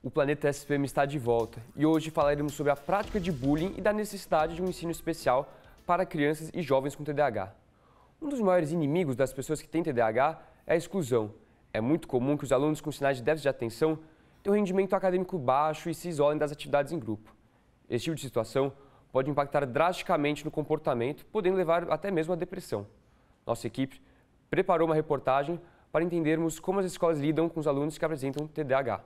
O Planeta SPM está de volta e hoje falaremos sobre a prática de bullying e da necessidade de um ensino especial para crianças e jovens com TDAH. Um dos maiores inimigos das pessoas que têm TDAH é a exclusão. É muito comum que os alunos com sinais de déficit de atenção tenham um rendimento acadêmico baixo e se isolem das atividades em grupo. Esse tipo de situação pode impactar drasticamente no comportamento, podendo levar até mesmo à depressão. Nossa equipe preparou uma reportagem para entendermos como as escolas lidam com os alunos que apresentam TDAH.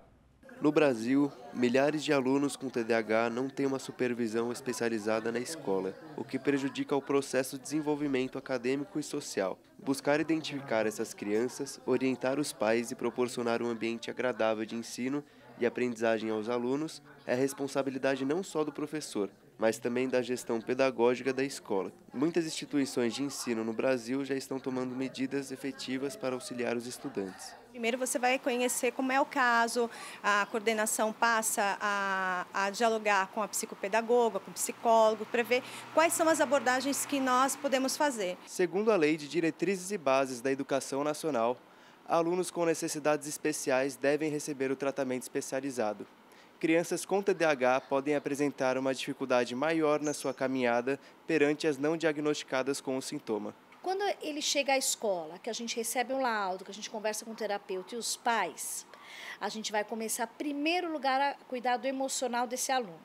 No Brasil, milhares de alunos com TDAH não têm uma supervisão especializada na escola, o que prejudica o processo de desenvolvimento acadêmico e social. Buscar identificar essas crianças, orientar os pais e proporcionar um ambiente agradável de ensino e aprendizagem aos alunos é responsabilidade não só do professor, mas também da gestão pedagógica da escola. Muitas instituições de ensino no Brasil já estão tomando medidas efetivas para auxiliar os estudantes. Primeiro você vai conhecer como é o caso, a coordenação passa a dialogar com a psicopedagoga, com o psicólogo, para ver quais são as abordagens que nós podemos fazer. Segundo a Lei de Diretrizes e Bases da Educação Nacional, alunos com necessidades especiais devem receber o tratamento especializado. Crianças com TDAH podem apresentar uma dificuldade maior na sua caminhada perante as não diagnosticadas com o sintoma. Quando ele chega à escola, que a gente recebe um laudo, que a gente conversa com o terapeuta e os pais, a gente vai começar, em primeiro lugar, a cuidar do emocional desse aluno.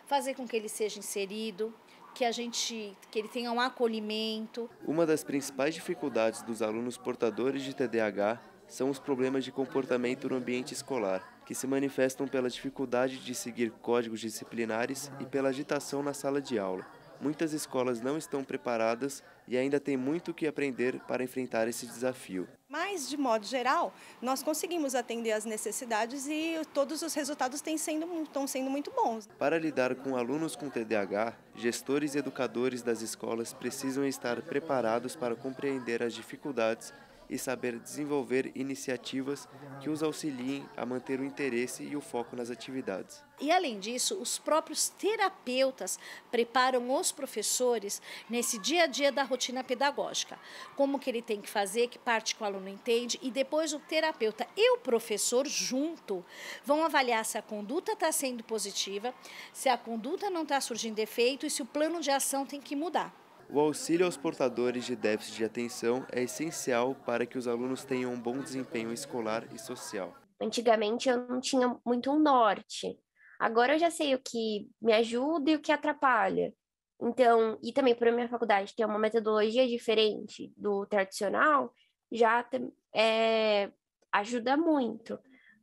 Fazer com que ele seja inserido, que ele tenha um acolhimento. Uma das principais dificuldades dos alunos portadores de TDAH são os problemas de comportamento no ambiente escolar, que se manifestam pela dificuldade de seguir códigos disciplinares e pela agitação na sala de aula. Muitas escolas não estão preparadas e ainda tem muito o que aprender para enfrentar esse desafio. Mas, de modo geral, nós conseguimos atender às necessidades e todos os resultados estão sendo muito bons. Para lidar com alunos com TDAH, gestores e educadores das escolas precisam estar preparados para compreender as dificuldades e saber desenvolver iniciativas que os auxiliem a manter o interesse e o foco nas atividades. E, além disso, os próprios terapeutas preparam os professores nesse dia a dia da rotina pedagógica. Como que ele tem que fazer, que parte que o aluno entende, e depois o terapeuta e o professor junto vão avaliar se a conduta está sendo positiva, se a conduta não está surgindo defeito e se o plano de ação tem que mudar. O auxílio aos portadores de déficit de atenção é essencial para que os alunos tenham um bom desempenho escolar e social. Antigamente eu não tinha muito um norte. Agora eu já sei o que me ajuda e o que atrapalha. Então, e também por minha faculdade ter uma metodologia diferente do tradicional, já ajuda muito,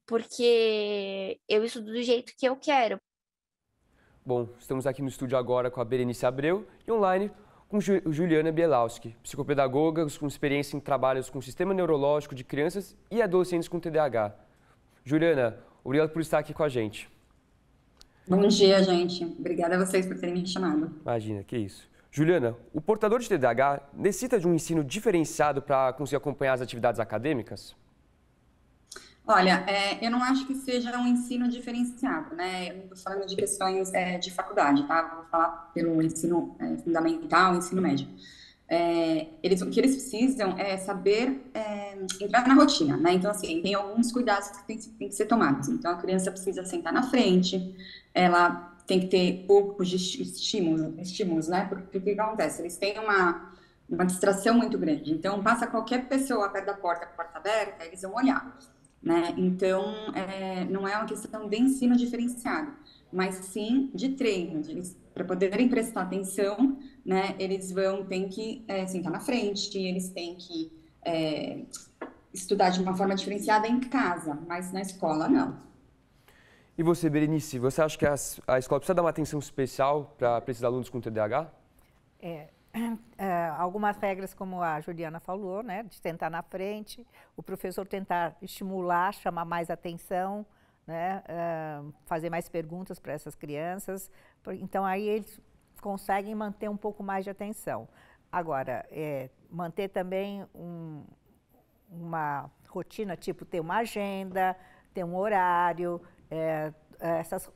porque eu estudo do jeito que eu quero. Bom, estamos aqui no estúdio agora com a Berenice Abreu e online com Juliana Bielawski, psicopedagoga com experiência em trabalhos com o sistema neurológico de crianças e adolescentes com TDAH. Juliana, obrigado por estar aqui com a gente. Bom dia, gente. Obrigada a vocês por terem me chamado. Imagina, que isso. Juliana, o portador de TDAH necessita de um ensino diferenciado para conseguir acompanhar as atividades acadêmicas? Olha, eu não acho que seja um ensino diferenciado, né? Eu não estou falando de questões de faculdade, tá? Vou falar pelo ensino fundamental, ensino médio. O que eles precisam é saber entrar na rotina, né? Então, assim, tem alguns cuidados que tem que ser tomados. Então, a criança precisa sentar na frente, ela tem que ter poucos de estímulos, né? Porque o que acontece? Eles têm uma distração muito grande. Então, passa qualquer pessoa perto da porta, com a porta aberta, eles vão olhar. Né? Então, não é uma questão de ensino diferenciado, mas sim de treino, para poderem prestar atenção, né? Eles têm que sentar na frente, eles têm que estudar de uma forma diferenciada em casa, mas na escola não. E você, Berenice, você acha que a escola precisa dar uma atenção especial para esses alunos com TDAH? Algumas regras, como a Juliana falou, né, de sentar na frente, o professor tentar estimular, chamar mais atenção, né, fazer mais perguntas para essas crianças. Então, aí eles conseguem manter um pouco mais de atenção. Agora, manter também uma rotina, tipo ter uma agenda, ter um horário.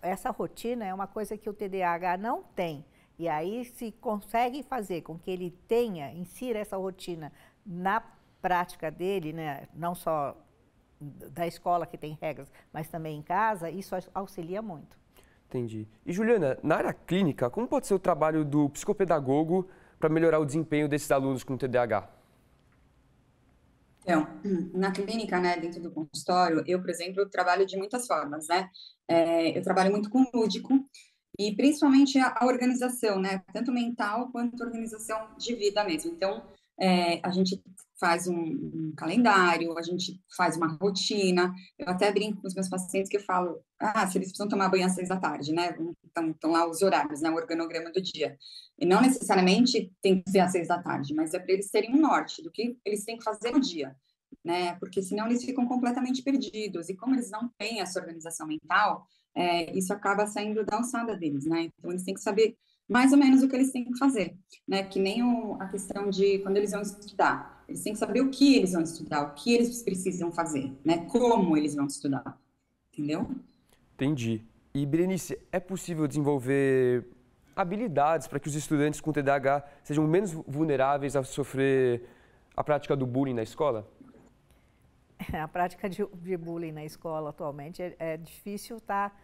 Essa rotina é uma coisa que o TDAH não tem. E aí se consegue fazer com que ele insira essa rotina na prática dele, né? Não só da escola, que tem regras, mas também em casa, isso auxilia muito. Entendi. E Juliana, na área clínica, como pode ser o trabalho do psicopedagogo para melhorar o desempenho desses alunos com TDAH? Então, na clínica, né, dentro do consultório, eu, por exemplo, trabalho de muitas formas, né? Eu trabalho muito com lúdico e principalmente a organização, né? Tanto mental quanto organização de vida mesmo. Então, a gente faz um calendário, a gente faz uma rotina. Eu até brinco com os meus pacientes que eu falo, se eles precisam tomar banho às 6 da tarde, né? Estão lá os horários, né? O organograma do dia. E não necessariamente tem que ser às 6 da tarde, mas é para eles terem um norte do que eles têm que fazer no dia, né? Porque senão eles ficam completamente perdidos. E como eles não têm essa organização mental, isso acaba saindo da alçada deles, né? Então eles têm que saber mais ou menos o que eles têm que fazer, né? Que nem a questão de quando eles vão estudar. Eles têm que saber o que eles vão estudar, o que eles precisam fazer, né? Como eles vão estudar, entendeu? Entendi. E, Berenice, é possível desenvolver habilidades para que os estudantes com TDAH sejam menos vulneráveis a sofrer a prática do bullying na escola? A prática de bullying na escola atualmente é difícil estar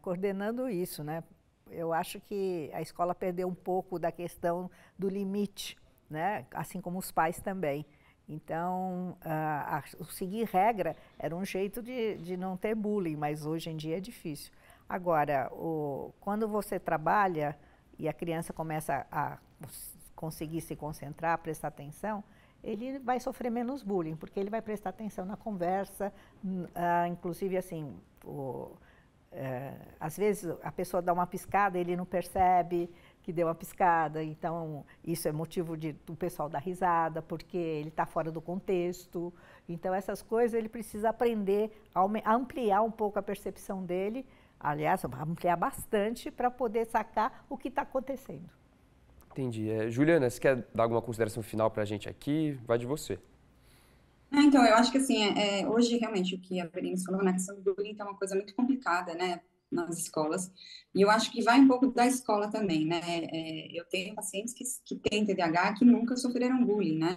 coordenando isso, né? Eu acho que a escola perdeu um pouco da questão do limite, né? Assim como os pais também. Então, seguir regra era um jeito de não ter bullying, mas hoje em dia é difícil. Agora, quando você trabalha e a criança começa a conseguir se concentrar, prestar atenção, ele vai sofrer menos bullying, porque ele vai prestar atenção na conversa, inclusive assim, às vezes a pessoa dá uma piscada, ele não percebe que deu uma piscada, então isso é motivo do pessoal dar risada, porque ele está fora do contexto. Então essas coisas ele precisa aprender a ampliar um pouco a percepção dele, aliás, ampliar bastante para poder sacar o que está acontecendo. Entendi. Juliana, você quer dar alguma consideração final para a gente aqui? Vai de você. Então, eu acho que assim, hoje realmente o que a Berenice falou, né, a questão do bullying é uma coisa muito complicada, né, nas escolas, e eu acho que vai um pouco da escola também, né, eu tenho pacientes que têm TDAH que nunca sofreram bullying, né,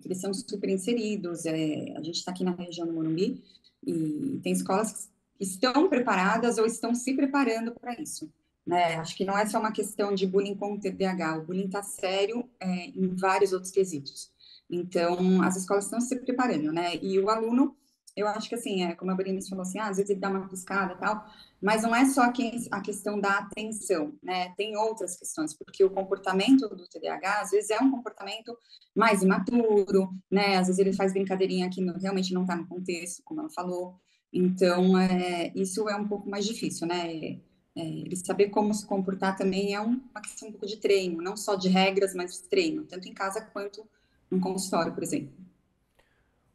eles são super inseridos, a gente está aqui na região do Morumbi, e tem escolas que estão preparadas ou estão se preparando para isso, né, acho que não é só uma questão de bullying com TDAH, o bullying está sério em vários outros quesitos. Então, as escolas estão se preparando, né? E o aluno, eu acho que assim, como a Berenice falou assim, às vezes ele dá uma piscada e tal, mas não é só a questão da atenção, né? Tem outras questões, porque o comportamento do TDAH, às vezes, é um comportamento mais imaturo, né? Às vezes ele faz brincadeirinha que realmente não está no contexto, como ela falou. Então, isso é um pouco mais difícil, né? Ele saber como se comportar também é uma questão um pouco de treino, não só de regras, mas de treino, tanto em casa quanto no consultório, por exemplo.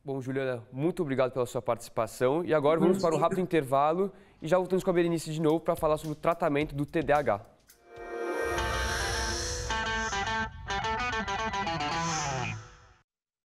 Bom, Juliana, muito obrigado pela sua participação. E agora vamos para um rápido intervalo e já voltamos com a Berenice de novo para falar sobre o tratamento do TDAH.